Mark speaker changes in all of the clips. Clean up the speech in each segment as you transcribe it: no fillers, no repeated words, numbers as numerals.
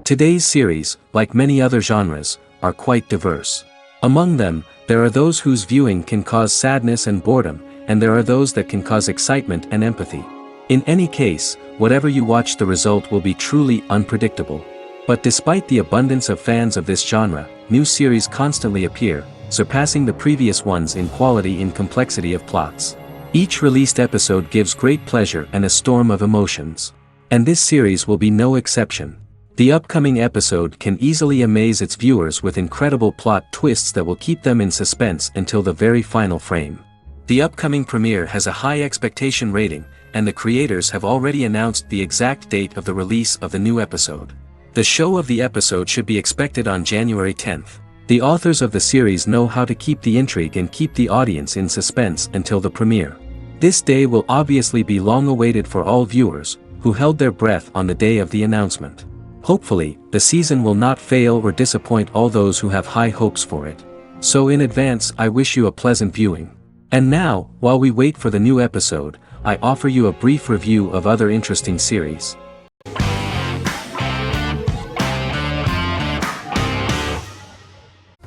Speaker 1: Today's series, like many other genres, are quite diverse. Among them, there are those whose viewing can cause sadness and boredom, and there are those that can cause excitement and empathy. In any case, whatever you watch, the result will be truly unpredictable. But despite the abundance of fans of this genre, new series constantly appear, surpassing the previous ones in quality and complexity of plots. Each released episode gives great pleasure and a storm of emotions. And this series will be no exception. The upcoming episode can easily amaze its viewers with incredible plot twists that will keep them in suspense until the very final frame. The upcoming premiere has a high expectation rating, and the creators have already announced the exact date of the release of the new episode. The show of the episode should be expected on January 10th. The authors of the series know how to keep the intrigue and keep the audience in suspense until the premiere. This day will obviously be long awaited for all viewers, who held their breath on the day of the announcement. Hopefully, the season will not fail or disappoint all those who have high hopes for it. So in advance, I wish you a pleasant viewing. And now, while we wait for the new episode, I offer you a brief review of other interesting series.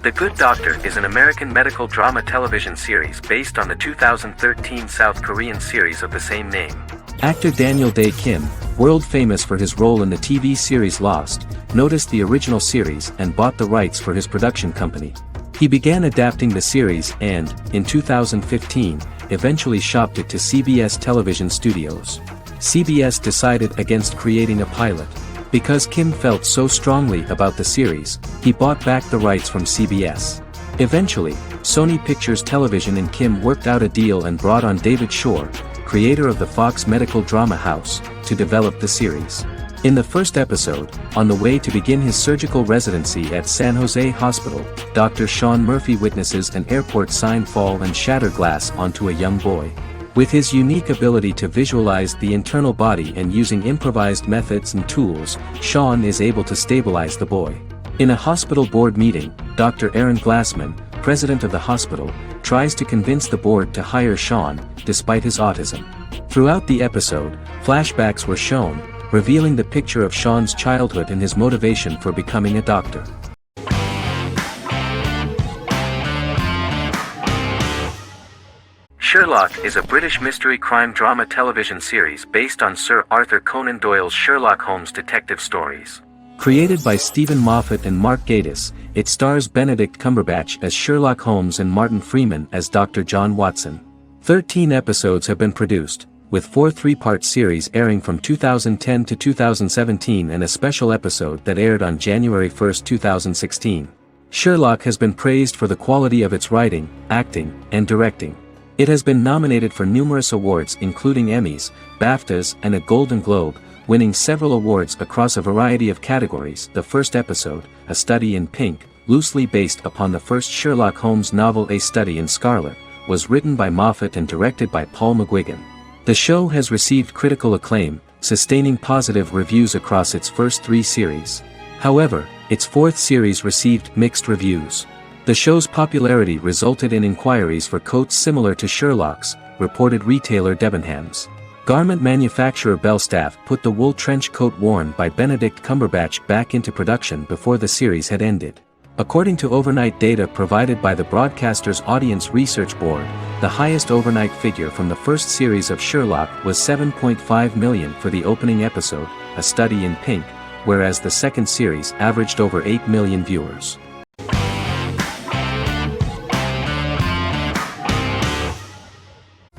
Speaker 1: The Good Doctor is an American medical drama television series based on the 2013 South Korean series of the same name. Actor Daniel Dae Kim, world famous for his role in the TV series Lost, noticed the original series and bought the rights for his production company. He began adapting the series and, in 2015, eventually shopped it to CBS Television Studios. CBS decided against creating a pilot. Because Kim felt so strongly about the series, he bought back the rights from CBS. Eventually, Sony Pictures Television and Kim worked out a deal and brought on David Shore, creator of the Fox medical drama house, to develop the series. In the first episode, on the way to begin his surgical residency at San Jose Hospital, Dr. Sean Murphy witnesses an airport sign fall and shatter glass onto a young boy. With his unique ability to visualize the internal body and using improvised methods and tools, Sean is able to stabilize the boy. In a hospital board meeting, Dr. Aaron Glassman, president of the hospital, tries to convince the board to hire Sean, despite his autism. Throughout the episode, flashbacks were shown, revealing the picture of Sean's childhood and his motivation for becoming a doctor. Sherlock is a British mystery crime drama television series based on Sir Arthur Conan Doyle's Sherlock Holmes detective stories. Created by Stephen Moffat and Mark Gatiss, it stars Benedict Cumberbatch as Sherlock Holmes and Martin Freeman as Dr. John Watson. 13 episodes have been produced, with 4 three-part series airing from 2010 to 2017 and a special episode that aired on January 1, 2016. Sherlock has been praised for the quality of its writing, acting, and directing. It has been nominated for numerous awards including Emmys, BAFTAs, and a Golden Globe, winning several awards across a variety of categories. The first episode, A Study in Pink, loosely based upon the first Sherlock Holmes novel A Study in Scarlet, was written by Moffat and directed by Paul McGuigan. The show has received critical acclaim, sustaining positive reviews across its first 3 series. However, its 4th series received mixed reviews. The show's popularity resulted in inquiries for coats similar to Sherlock's, reported retailer Debenhams. Garment manufacturer Belstaff put the wool trench coat worn by Benedict Cumberbatch back into production before the series had ended. According to overnight data provided by the broadcaster's Audience Research Board, the highest overnight figure from the first series of Sherlock was 7.5 million for the opening episode, A Study in Pink, whereas the second series averaged over 8 million viewers.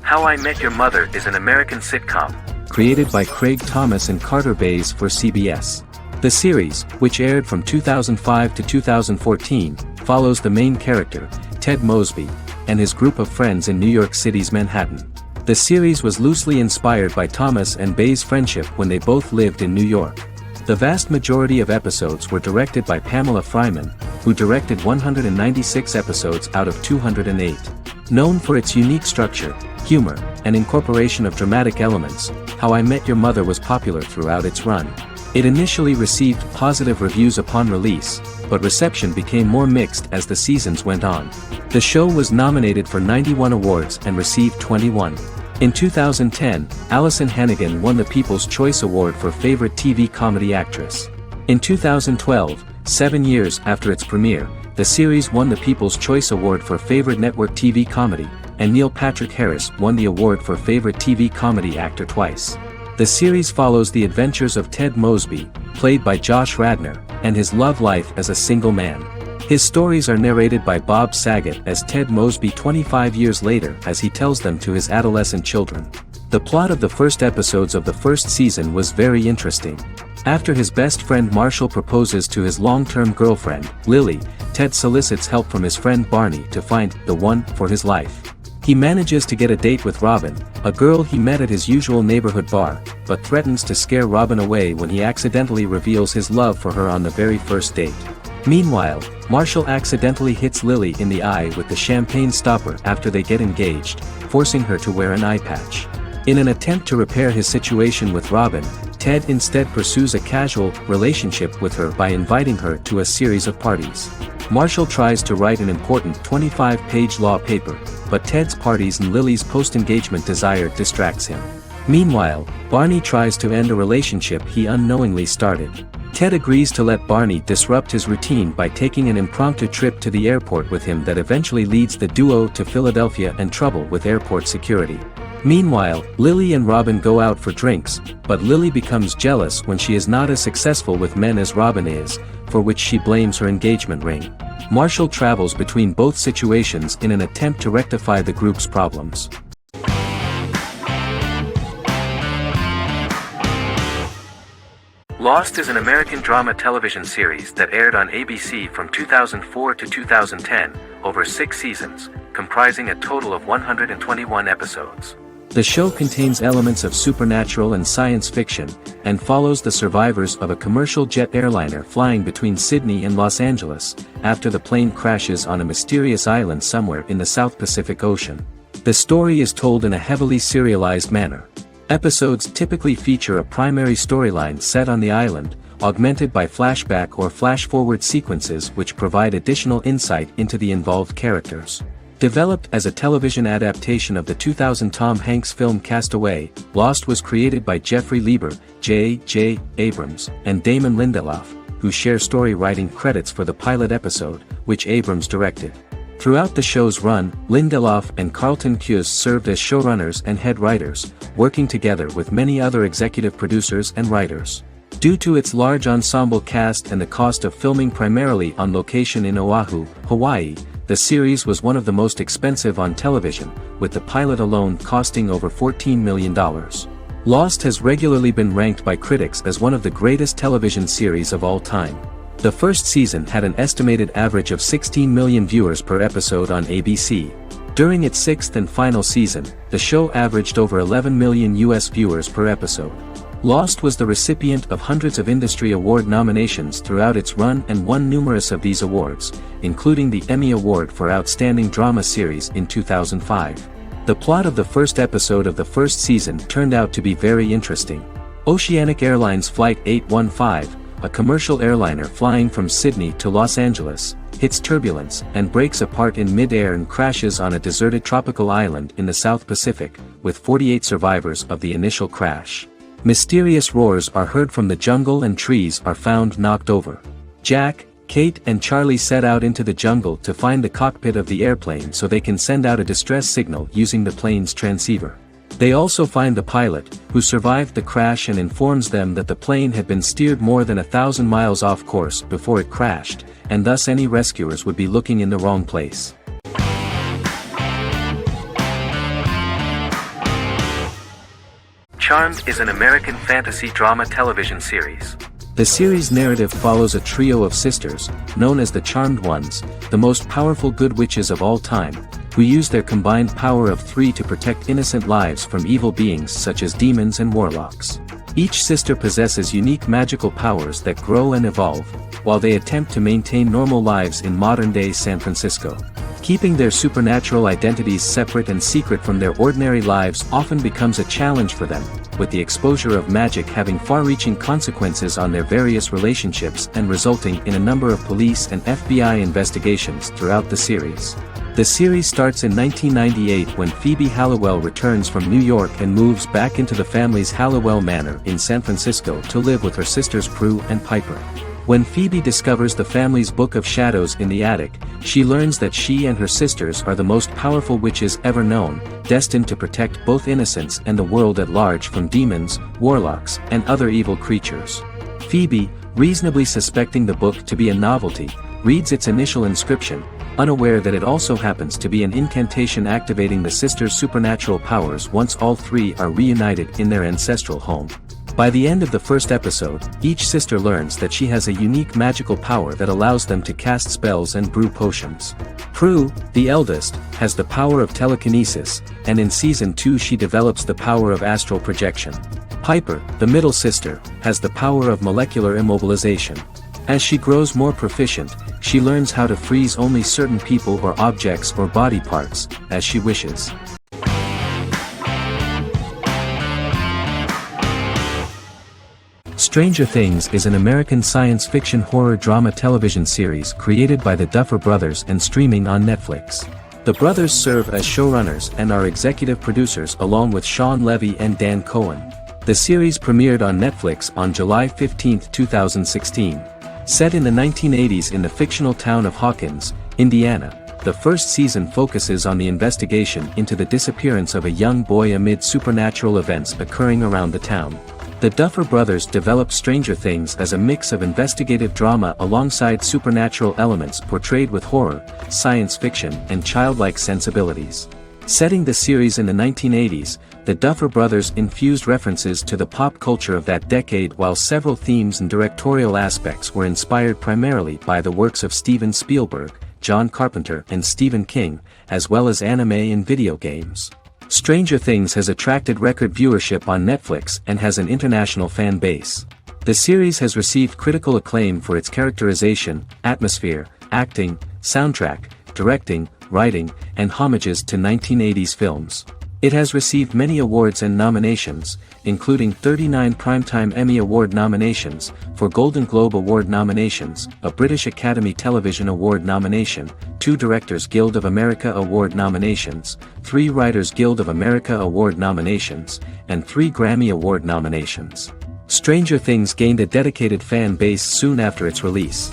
Speaker 1: How I Met Your Mother is an American sitcom, created by Craig Thomas and Carter Bays for CBS. The series, which aired from 2005 to 2014, follows the main character, Ted Mosby, and his group of friends in New York City's Manhattan. The series was loosely inspired by Thomas and Bays' friendship when they both lived in New York. The vast majority of episodes were directed by Pamela Fryman, who directed 196 episodes out of 208. Known for its unique structure, humor, and incorporation of dramatic elements, How I Met Your Mother was popular throughout its run. It initially received positive reviews upon release, but reception became more mixed as the seasons went on. The show was nominated for 91 awards and received 21. In 2010, Allison Hannigan won the People's Choice Award for Favorite TV Comedy Actress. In 2012, 7 years after its premiere, the series won the People's Choice Award for Favorite Network TV Comedy, and Neil Patrick Harris won the award for Favorite TV Comedy Actor twice. The series follows the adventures of Ted Mosby, played by Josh Radnor, and his love life as a single man. His stories are narrated by Bob Saget as Ted Mosby 25 years later as he tells them to his adolescent children. The plot of the first episodes of the first season was very interesting. After his best friend Marshall proposes to his long-term girlfriend, Lily, Ted solicits help from his friend Barney to find the one for his life. He manages to get a date with Robin, a girl he met at his usual neighborhood bar, but threatens to scare Robin away when he accidentally reveals his love for her on the very first date. Meanwhile, Marshall accidentally hits Lily in the eye with the champagne stopper after they get engaged, forcing her to wear an eye patch. In an attempt to repair his situation with Robin, Ted instead pursues a casual relationship with her by inviting her to a series of parties. Marshall tries to write an important 25-page law paper, but Ted's parties and Lily's post-engagement desire distracts him. Meanwhile, Barney tries to end a relationship he unknowingly started. Ted agrees to let Barney disrupt his routine by taking an impromptu trip to the airport with him that eventually leads the duo to Philadelphia and trouble with airport security. Meanwhile, Lily and Robin go out for drinks, but Lily becomes jealous when she is not as successful with men as Robin is, for which she blames her engagement ring. Marshall travels between both situations in an attempt to rectify the group's problems. Lost is an American drama television series that aired on ABC from 2004 to 2010, over 6 seasons, comprising a total of 121 episodes. The show contains elements of supernatural and science fiction, and follows the survivors of a commercial jet airliner flying between Sydney and Los Angeles, after the plane crashes on a mysterious island somewhere in the South Pacific Ocean. The story is told in a heavily serialized manner. Episodes typically feature a primary storyline set on the island, augmented by flashback or flash-forward sequences which provide additional insight into the involved characters. Developed as a television adaptation of the 2000 Tom Hanks film Castaway, Lost was created by Jeffrey Lieber, J.J. Abrams, and Damon Lindelof, who share story writing credits for the pilot episode, which Abrams directed. Throughout the show's run, Lindelof and Carlton Cuse served as showrunners and head writers, working together with many other executive producers and writers. Due to its large ensemble cast and the cost of filming primarily on location in Oahu, Hawaii, the series was one of the most expensive on television, with the pilot alone costing over $14 million. Lost has regularly been ranked by critics as one of the greatest television series of all time. The first season had an estimated average of 16 million viewers per episode on ABC. During its 6th and final season, the show averaged over 11 million US viewers per episode. Lost was the recipient of hundreds of industry award nominations throughout its run and won numerous of these awards, including the Emmy Award for Outstanding Drama Series in 2005. The plot of the first episode of the first season turned out to be very interesting. Oceanic Airlines Flight 815, a commercial airliner flying from Sydney to Los Angeles, hits turbulence and breaks apart in mid-air and crashes on a deserted tropical island in the South Pacific, with 48 survivors of the initial crash. Mysterious roars are heard from the jungle and trees are found knocked over. Jack, Kate and Charlie set out into the jungle to find the cockpit of the airplane so they can send out a distress signal using the plane's transceiver. They also find the pilot, who survived the crash and informs them that the plane had been steered more than 1,000 miles off course before it crashed, and thus any rescuers would be looking in the wrong place. Charmed is an American fantasy drama television series. The series' narrative follows a trio of sisters, known as the Charmed Ones, the most powerful good witches of all time, who use their combined power of 3 to protect innocent lives from evil beings such as demons and warlocks. Each sister possesses unique magical powers that grow and evolve, while they attempt to maintain normal lives in modern-day San Francisco. Keeping their supernatural identities separate and secret from their ordinary lives often becomes a challenge for them, with the exposure of magic having far-reaching consequences on their various relationships and resulting in a number of police and FBI investigations throughout the series. The series starts in 1998 when Phoebe Halliwell returns from New York and moves back into the family's Halliwell Manor in San Francisco to live with her sisters Prue and Piper. When Phoebe discovers the family's Book of Shadows in the attic, she learns that she and her sisters are the most powerful witches ever known, destined to protect both innocents and the world at large from demons, warlocks, and other evil creatures. Phoebe, reasonably suspecting the book to be a novelty, reads its initial inscription, unaware that it also happens to be an incantation activating the sisters' supernatural powers once all three are reunited in their ancestral home. By the end of the first episode, each sister learns that she has a unique magical power that allows them to cast spells and brew potions. Prue, the eldest, has the power of telekinesis, and in Season 2 she develops the power of astral projection. Piper, the middle sister, has the power of molecular immobilization. As she grows more proficient, she learns how to freeze only certain people or objects or body parts, as she wishes. Stranger Things is an American science fiction horror drama television series created by the Duffer Brothers and streaming on Netflix. The brothers serve as showrunners and are executive producers along with Sean Levy and Dan Cohen. The series premiered on Netflix on July 15, 2016. Set in the 1980s in the fictional town of Hawkins, Indiana, the first season focuses on the investigation into the disappearance of a young boy amid supernatural events occurring around the town. The Duffer Brothers developed Stranger Things as a mix of investigative drama alongside supernatural elements portrayed with horror, science fiction, and childlike sensibilities. Setting the series in the 1980s, the Duffer Brothers infused references to the pop culture of that decade while several themes and directorial aspects were inspired primarily by the works of Steven Spielberg, John Carpenter and Stephen King, as well as anime and video games. Stranger Things has attracted record viewership on Netflix and has an international fan base. The series has received critical acclaim for its characterization, atmosphere, acting, soundtrack, directing, writing, and homages to 1980s films. It has received many awards and nominations, including 39 Primetime Emmy Award nominations, 4 Golden Globe Award nominations, a British Academy Television Award nomination, 2 Directors Guild of America Award nominations, 3 Writers Guild of America Award nominations, and 3 Grammy Award nominations. Stranger Things gained a dedicated fan base soon after its release.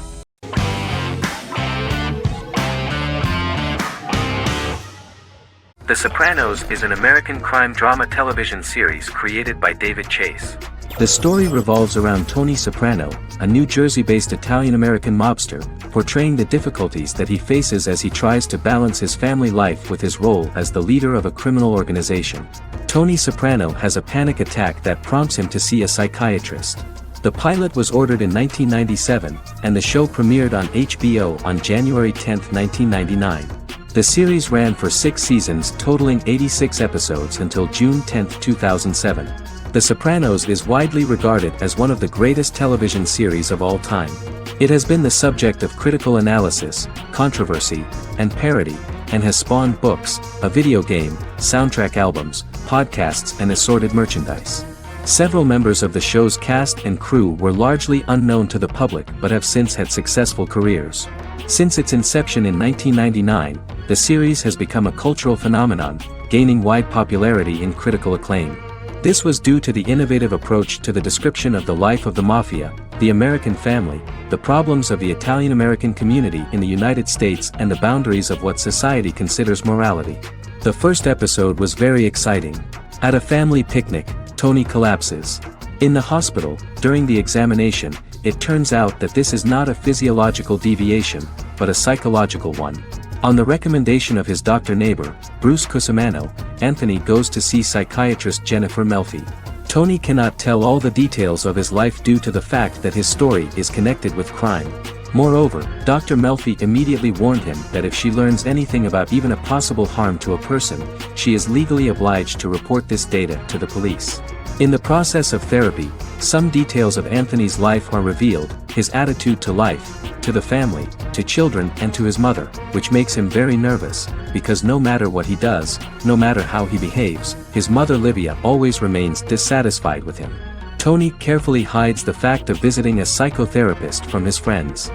Speaker 1: The Sopranos is an American crime drama television series created by David Chase. The story revolves around Tony Soprano, a New Jersey-based Italian-American mobster, portraying the difficulties that he faces as he tries to balance his family life with his role as the leader of a criminal organization. Tony Soprano has a panic attack that prompts him to see a psychiatrist. The pilot was ordered in 1997, and the show premiered on HBO on January 10, 1999. The series ran for 6 seasons totaling 86 episodes until June 10, 2007. The Sopranos is widely regarded as one of the greatest television series of all time. It has been the subject of critical analysis, controversy, and parody, and has spawned books, a video game, soundtrack albums, podcasts and assorted merchandise. Several members of the show's cast and crew were largely unknown to the public but have since had successful careers. Since its inception in 1999, the series has become a cultural phenomenon, gaining wide popularity and critical acclaim. This was due to the innovative approach to the description of the life of the mafia, the American family, the problems of the Italian-American community in the United States and the boundaries of what society considers morality. The first episode was very exciting. At a family picnic, Tony collapses. In the hospital, during the examination, it turns out that this is not a physiological deviation, but a psychological one. On the recommendation of his doctor neighbor, Bruce Cusimano, Anthony goes to see psychiatrist Jennifer Melfi. Tony cannot tell all the details of his life due to the fact that his story is connected with crime. Moreover, Dr. Melfi immediately warned him that if she learns anything about even a possible harm to a person, she is legally obliged to report this data to the police. In the process of therapy, some details of Anthony's life are revealed, his attitude to life, to the family, to children and to his mother, which makes him very nervous, because no matter what he does, no matter how he behaves, his mother Livia always remains dissatisfied with him. Tony carefully hides the fact of visiting a psychotherapist from his friends.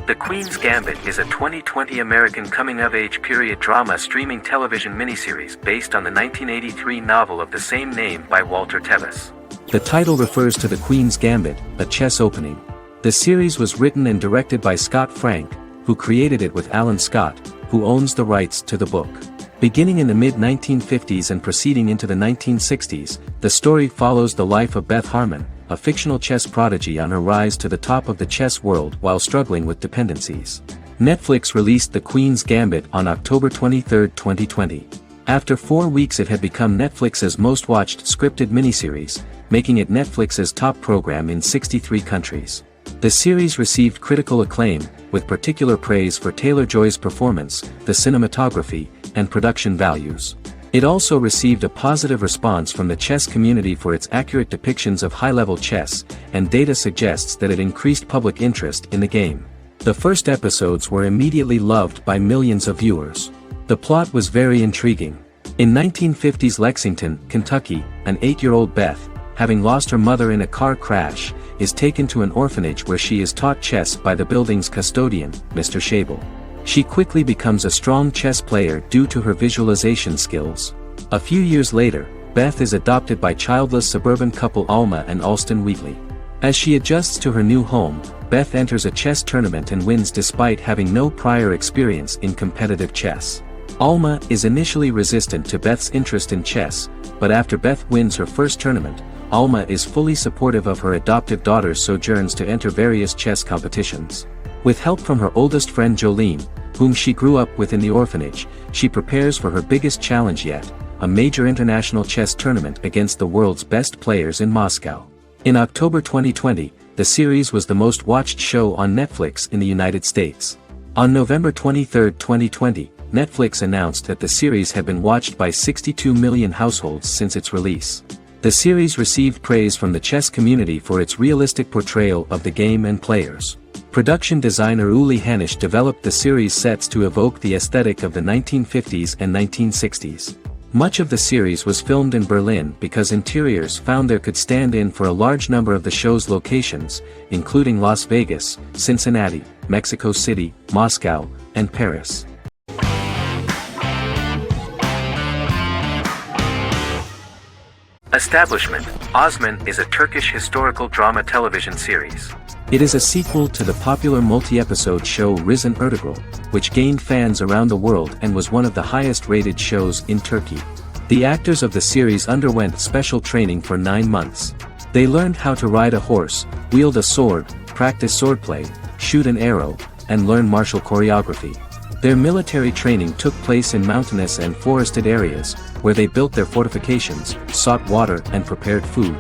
Speaker 1: The Queen's Gambit is a 2020 American coming-of-age period drama streaming television miniseries based on the 1983 novel of the same name by Walter Tevis. The title refers to the Queen's Gambit, a chess opening. The series was written and directed by Scott Frank, who created it with Alan Scott, who owns the rights to the book. Beginning in the mid-1950s and proceeding into the 1960s, the story follows the life of Beth Harmon, a fictional chess prodigy on her rise to the top of the chess world while struggling with dependencies. Netflix released The Queen's Gambit on October 23, 2020. After 4 weeks it had become Netflix's most-watched scripted miniseries, making it Netflix's top program in 63 countries. The series received critical acclaim, with particular praise for Taylor-Joy's performance, the cinematography, and production values. It also received a positive response from the chess community for its accurate depictions of high-level chess, and data suggests that it increased public interest in the game. The first episodes were immediately loved by millions of viewers. The plot was very intriguing. In 1950s Lexington, Kentucky, an 8-year-old Beth, having lost her mother in a car crash, is taken to an orphanage where she is taught chess by the building's custodian, Mr. Schabel. She quickly becomes a strong chess player due to her visualization skills. A few years later, Beth is adopted by childless suburban couple Alma and Alston Wheatley. As she adjusts to her new home, Beth enters a chess tournament and wins despite having no prior experience in competitive chess. Alma is initially resistant to Beth's interest in chess, but after Beth wins her first tournament, Alma is fully supportive of her adoptive daughter's sojourns to enter various chess competitions. With help from her oldest friend Jolene, whom she grew up with in the orphanage, she prepares for her biggest challenge yet, a major international chess tournament against the world's best players in Moscow. In October 2020, the series was the most watched show on Netflix in the United States. On November 23, 2020, Netflix announced that the series had been watched by 62 million households since its release. The series received praise from the chess community for its realistic portrayal of the game and players. Production designer Uli Hanisch developed the series sets to evoke the aesthetic of the 1950s and 1960s. Much of the series was filmed in Berlin because interiors found there could stand in for a large number of the show's locations, including Las Vegas, Cincinnati, Mexico City, Moscow, and Paris. Establishment: Osman is a Turkish historical drama television series. It is a sequel to the popular multi-episode show Risen Ertugrul, which gained fans around the world and was one of the highest-rated shows in Turkey. The actors of the series underwent special training for 9 months. They learned how to ride a horse, wield a sword, practice swordplay, shoot an arrow, and learn martial choreography. Their military training took place in mountainous and forested areas, where they built their fortifications, sought water and prepared food.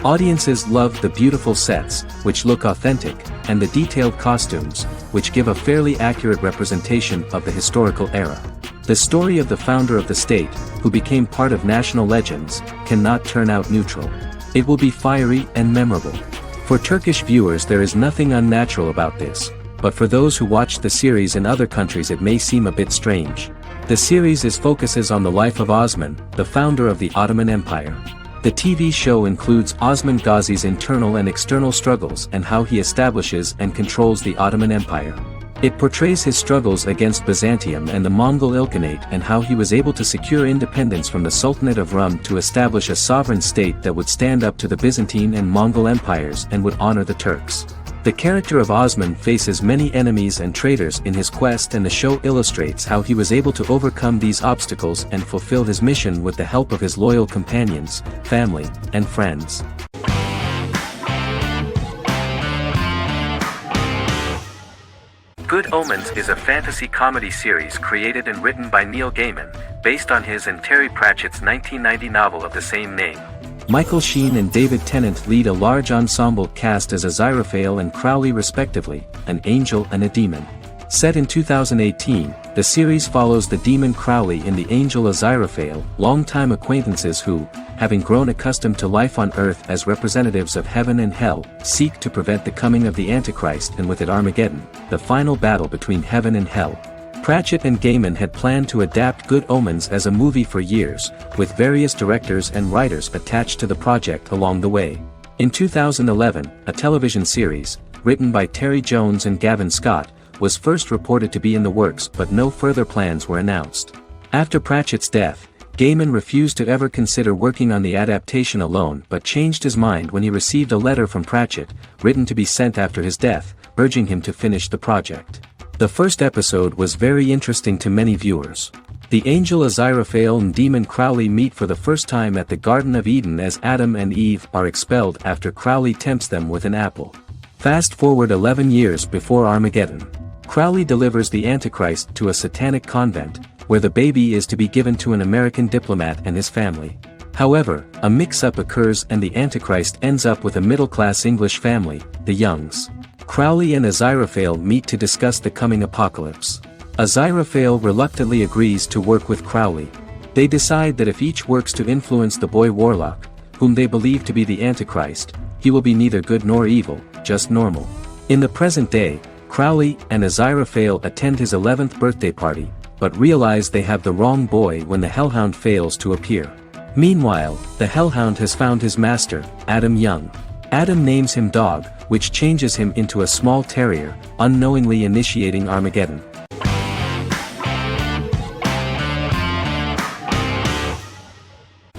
Speaker 1: Audiences loved the beautiful sets, which look authentic, and the detailed costumes, which give a fairly accurate representation of the historical era. The story of the founder of the state, who became part of national legends, cannot turn out neutral. It will be fiery and memorable. For Turkish viewers there is nothing unnatural about this, but for those who watch the series in other countries it may seem a bit strange. The series focuses on the life of Osman, the founder of the Ottoman Empire. The TV show includes Osman Ghazi's internal and external struggles and how he establishes and controls the Ottoman Empire. It portrays his struggles against Byzantium and the Mongol Ilkhanate and how he was able to secure independence from the Sultanate of Rum to establish a sovereign state that would stand up to the Byzantine and Mongol empires and would honor the Turks. The character of Osman faces many enemies and traitors in his quest, and the show illustrates how he was able to overcome these obstacles and fulfill his mission with the help of his loyal companions, family, and friends. Good Omens is a fantasy comedy series created and written by Neil Gaiman, based on his and Terry Pratchett's 1990 novel of the same name. Michael Sheen and David Tennant lead a large ensemble cast as Aziraphale and Crowley respectively, an angel and a demon. Set in 2018, the series follows the demon Crowley and the angel Aziraphale, longtime acquaintances who, having grown accustomed to life on Earth as representatives of heaven and hell, seek to prevent the coming of the Antichrist and with it Armageddon, the final battle between heaven and hell. Pratchett and Gaiman had planned to adapt Good Omens as a movie for years, with various directors and writers attached to the project along the way. In 2011, a television series, written by Terry Jones and Gavin Scott, was first reported to be in the works, but no further plans were announced. After Pratchett's death, Gaiman refused to ever consider working on the adaptation alone, but changed his mind when he received a letter from Pratchett, written to be sent after his death, urging him to finish the project. The first episode was very interesting to many viewers. The angel Aziraphale and demon Crowley meet for the first time at the Garden of Eden as Adam and Eve are expelled after Crowley tempts them with an apple. Fast forward 11 years before Armageddon. Crowley delivers the Antichrist to a satanic convent, where the baby is to be given to an American diplomat and his family. However, a mix-up occurs and the Antichrist ends up with a middle-class English family, the Youngs. Crowley and Aziraphale meet to discuss the coming apocalypse. Aziraphale reluctantly agrees to work with Crowley. They decide that if each works to influence the boy Warlock, whom they believe to be the Antichrist, he will be neither good nor evil, just normal. In the present day, Crowley and Aziraphale attend his 11th birthday party, but realize they have the wrong boy when the Hellhound fails to appear. Meanwhile, the Hellhound has found his master, Adam Young. Adam names him Dog, which changes him into a small terrier, unknowingly initiating Armageddon.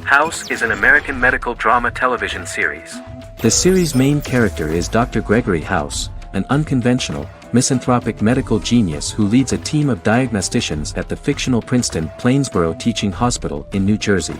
Speaker 1: House is an American medical drama television series. The series' main character is Dr. Gregory House, an unconventional, misanthropic medical genius who leads a team of diagnosticians at the fictional Princeton Plainsboro Teaching Hospital in New Jersey.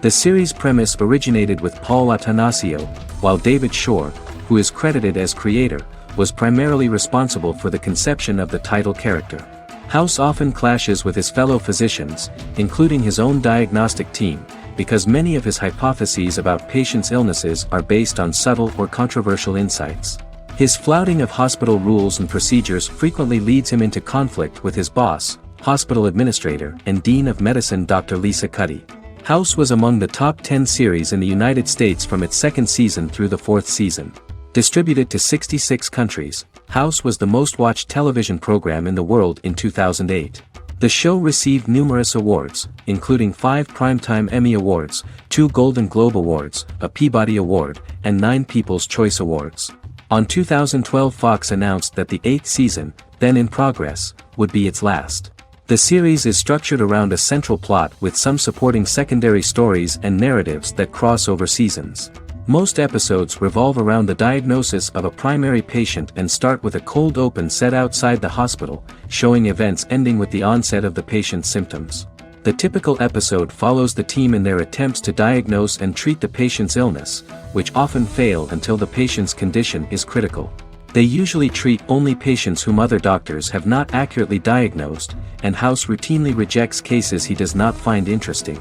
Speaker 1: The series' premise originated with Paul Attanasio, while David Shore, who is credited as creator, was primarily responsible for the conception of the title character. House often clashes with his fellow physicians, including his own diagnostic team, because many of his hypotheses about patients' illnesses are based on subtle or controversial insights. His flouting of hospital rules and procedures frequently leads him into conflict with his boss, hospital administrator, and dean of medicine Dr. Lisa Cuddy. House was among the top 10 series in the United States from its second season through the fourth season. Distributed to 66 countries, House was the most-watched television program in the world in 2008. The show received numerous awards, including 5 Primetime Emmy Awards, 2 Golden Globe Awards, a Peabody Award, and 9 People's Choice Awards. On 2012, Fox announced that the 8th season, then in progress, would be its last. The series is structured around a central plot with some supporting secondary stories and narratives that cross over seasons. Most episodes revolve around the diagnosis of a primary patient and start with a cold open set outside the hospital, showing events ending with the onset of the patient's symptoms. The typical episode follows the team in their attempts to diagnose and treat the patient's illness, which often fail until the patient's condition is critical. They usually treat only patients whom other doctors have not accurately diagnosed, and House routinely rejects cases he does not find interesting.